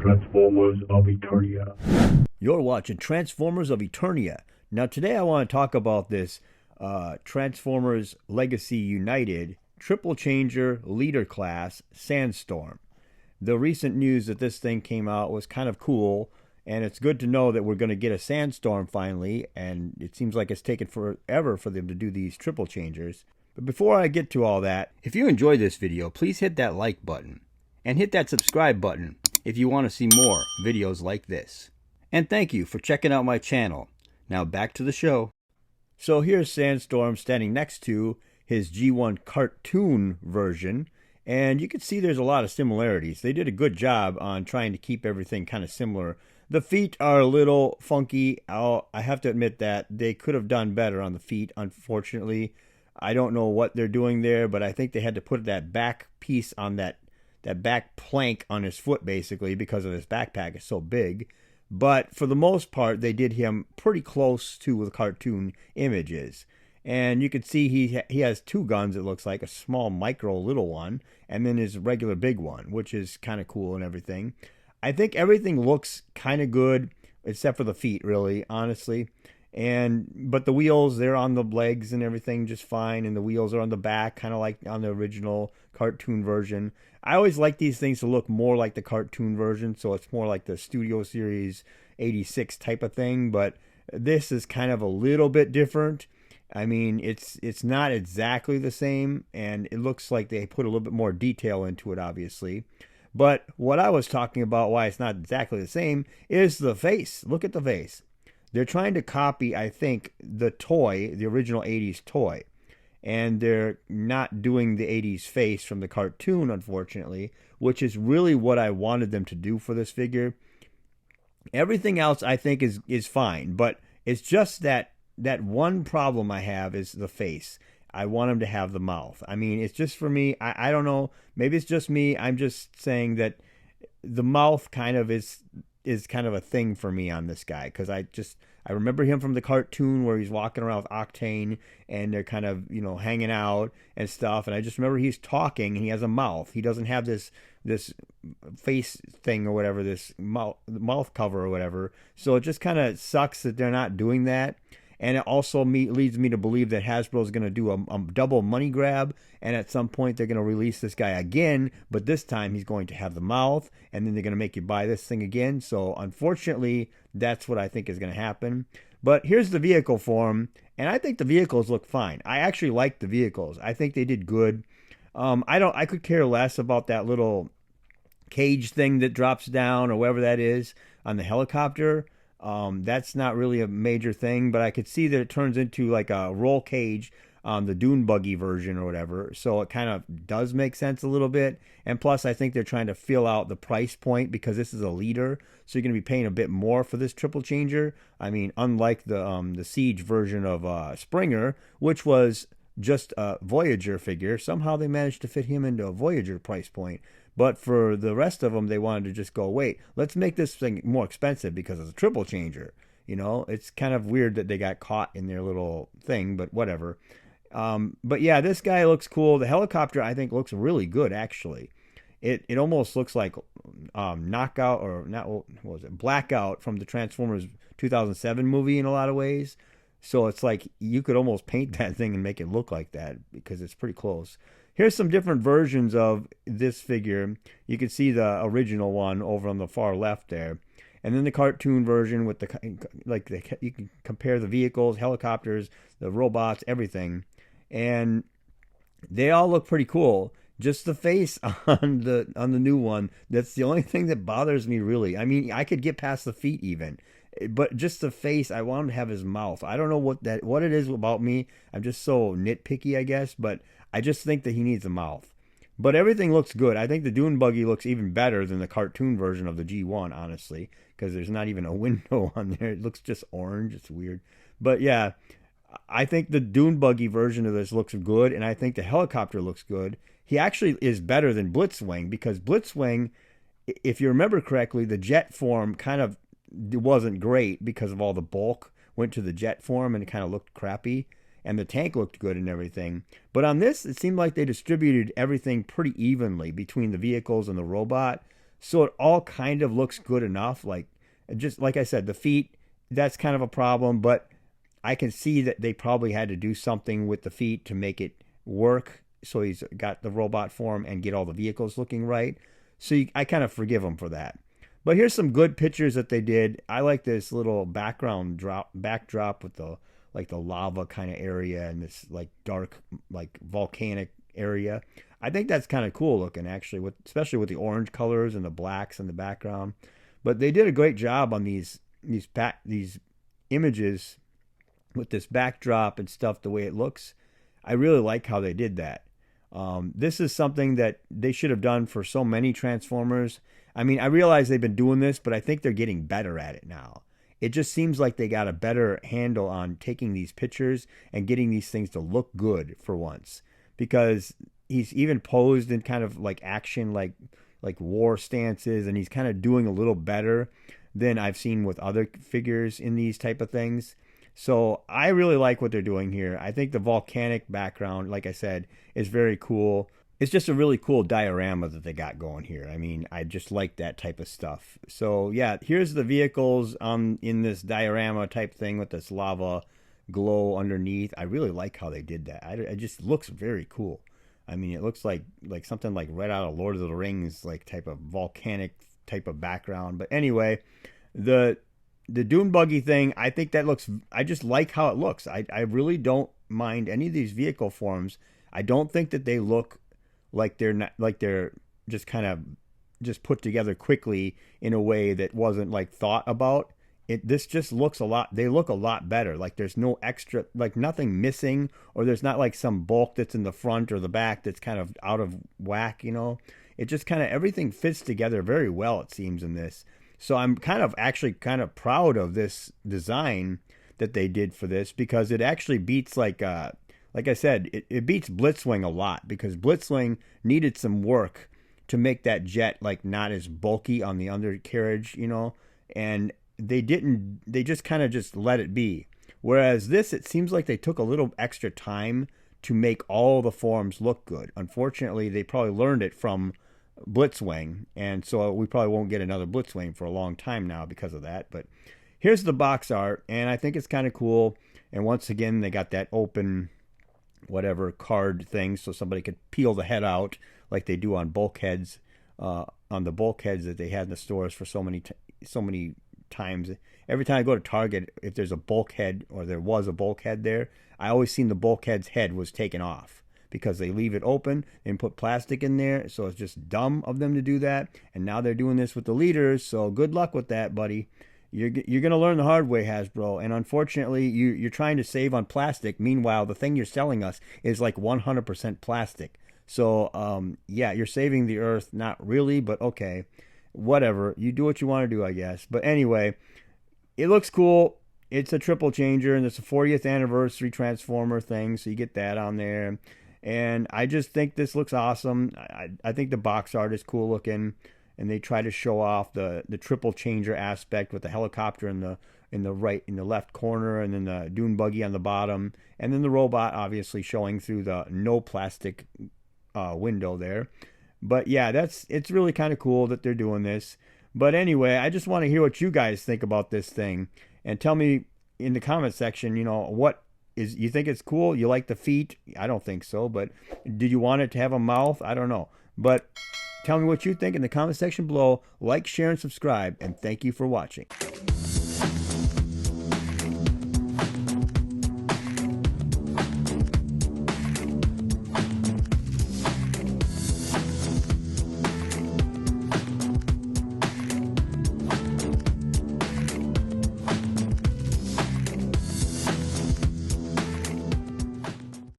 Transformers of Eternia. You're watching Transformers of Eternia. Now today I want to talk about this Transformers Legacy United Triple Changer Leader Class Sandstorm. The recent news that this thing came out was kind of cool, and it's good to know that we're going to get a Sandstorm finally, and it seems like it's taken forever for them to do these Triple Changers. But before I get to all that, if you enjoyed this video, please hit that like button and hit that subscribe button if you want to see more videos like this. And thank you for checking out my channel. Now back to the show. So here's Sandstorm standing next to his G1 cartoon version, and you can see there's a lot of similarities. They did a good job on trying to keep everything kind of similar. The feet are a little funky. I have to admit that they could have done better on the feet, unfortunately. I don't know what they're doing there, but I think they had to put that back piece on that back plank on his foot, basically, because of his backpack is so big. But for the most part, they did him pretty close to the cartoon images. And you can see he has two guns, it looks like, a small micro little one, and then his regular big one, which is kind of cool and everything. I think everything looks kind of good, except for the feet, really, honestly. But the wheels, they're on the legs and everything just fine, and the wheels are on the back, kind of like on the original cartoon version. I always like these things to look more like the cartoon version, so it's more like the Studio Series 86 type of thing, but this is kind of a little bit different. I mean, it's not exactly the same, and it looks like they put a little bit more detail into it, obviously. But what I was talking about, why it's not exactly the same, is the face. Look at the face. They're trying to copy, I think, the toy, the original 80s toy. And they're not doing the 80s face from the cartoon, unfortunately, which is really what I wanted them to do for this figure. Everything else, I think, is fine. But it's just that one problem I have is the face. I want him to have the mouth. I mean, it's just for me. I don't know. Maybe it's just me. I'm just saying that the mouth kind of is kind of a thing for me on this guy, because I remember him from the cartoon where he's walking around with Octane and they're kind of, hanging out and stuff, and I just remember he's talking and he has a mouth. He doesn't have this face thing or whatever, this mouth cover or whatever, so it just kind of sucks that they're not doing that. And it also leads me to believe that Hasbro is going to do a double money grab, and at some point they're going to release this guy again, but this time he's going to have the mouth, and then they're going to make you buy this thing again. So unfortunately, that's what I think is going to happen. But here's the vehicle for him, and I think the vehicles look fine. I actually like the vehicles. I think they did good. I could care less about that little cage thing that drops down or whatever that is on the helicopter. That's not really a major thing, but I could see that it turns into like a roll cage on the dune buggy version or whatever, so it kind of does make sense a little bit. And plus, I think they're trying to fill out the price point because this is a leader, so you're going to be paying a bit more for this triple changer. I mean, unlike the Siege version of Springer, which was just a Voyager figure, somehow they managed to fit him into a Voyager price point. But for the rest of them, they wanted to just go, wait, let's make this thing more expensive because it's a triple changer. It's kind of weird that they got caught in their little thing, but whatever. But yeah, this guy looks cool. The helicopter, I think, looks really good, actually. It almost looks like Knockout, or not, what was it, Blackout from the Transformers 2007 movie in a lot of ways. So it's like you could almost paint that thing and make it look like that because it's pretty close. Here's some different versions of this figure. You can see the original one over on the far left there. And then the cartoon version with you can compare the vehicles, helicopters, the robots, everything. And they all look pretty cool. Just the face on the new one, that's the only thing that bothers me, really. I mean, I could get past the feet even, but just the face, I want him to have his mouth. I don't know what it is about me. I'm just so nitpicky, I guess, but I just think that he needs a mouth. But everything looks good. I think the dune buggy looks even better than the cartoon version of the G1, honestly, because there's not even a window on there. It looks just orange. It's weird. But yeah, I think the dune buggy version of this looks good, and I think the helicopter looks good. He actually is better than Blitzwing, because Blitzwing, if you remember correctly, the jet form kind of wasn't great because of all the bulk went to the jet form and it kind of looked crappy. And the tank looked good and everything. But on this, it seemed like they distributed everything pretty evenly between the vehicles and the robot. So it all kind of looks good enough. Like, just like I said, the feet, that's kind of a problem, but I can see that they probably had to do something with the feet to make it work. So he's got the robot form and get all the vehicles looking right. So I kind of forgive him for that. But here's some good pictures that they did. I like this little backdrop with the like the lava kind of area and this like dark like volcanic area. I think that's kind of cool looking actually, with especially with the orange colors and the blacks in the background. But they did a great job on these images with this backdrop and stuff. The way it looks, I really like how they did that. This is something that they should have done for so many Transformers. I mean, I realize they've been doing this, but I think they're getting better at it now. It just seems like they got a better handle on taking these pictures and getting these things to look good for once. Because he's even posed in kind of like action, like war stances, and he's kind of doing a little better than I've seen with other figures in these type of things. So I really like what they're doing here. I think the volcanic background, like I said, is very cool. It's just a really cool diorama that they got going here. I mean, I just like that type of stuff. So yeah, here's the vehicles in this diorama type thing with this lava glow underneath. I really like how they did that. It just looks very cool. I mean, it looks like something like right out of Lord of the Rings, like type of volcanic type of background. But anyway, the dune buggy thing, I think that looks, I just like how it looks. I really don't mind any of these vehicle forms. I don't think that they look like they're just kind of just put together quickly in a way that wasn't like thought about. This just looks a lot, they look a lot better. Like there's no extra, like nothing missing, or there's not like some bulk that's in the front or the back that's kind of out of whack, you know. It just kind of, everything fits together very well, it seems, in this. So I'm kind of actually kind of proud of this design that they did for this, because it actually beats like I said, it beats Blitzwing a lot, because Blitzwing needed some work to make that jet like not as bulky on the undercarriage, you know, and they just kind of just let it be. Whereas this, it seems like they took a little extra time to make all the forms look good. Unfortunately, they probably learned it from Blitzwing, and so we probably won't get another Blitzwing for a long time now because of that. But here's the box art, and I think it's kind of cool. And once again, they got that open whatever card thing, so somebody could peel the head out like they do on bulkheads, on the bulkheads that they had in the stores for so many times. Every time I go to Target, if there's a bulkhead, or there was a bulkhead there, I always seen the bulkhead's head was taken off, because they leave it open and put plastic in there. So it's just dumb of them to do that. And now they're doing this with the leaders. So good luck with that, buddy. You're going to learn the hard way, Hasbro. And unfortunately, you're trying to save on plastic. Meanwhile, the thing you're selling us is like 100% plastic. So, yeah, you're saving the earth. Not really, but okay. Whatever. You do what you want to do, I guess. But anyway, it looks cool. It's a triple changer, and it's a 40th anniversary Transformer thing. So you get that on there. And I just think this looks awesome. I think the box art is cool looking. And they try to show off the triple changer aspect with the helicopter in the left corner, and then the dune buggy on the bottom, and then the robot obviously showing through the no plastic window there. But yeah, it's really kind of cool that they're doing this. But anyway, I just want to hear what you guys think about this thing, and tell me in the comment section, you know, what is, you think it's cool? You like the feet? I don't think so, but do you want it to have a mouth? I don't know. But tell me what you think in the comment section below. Like, share, and subscribe, and thank you for watching.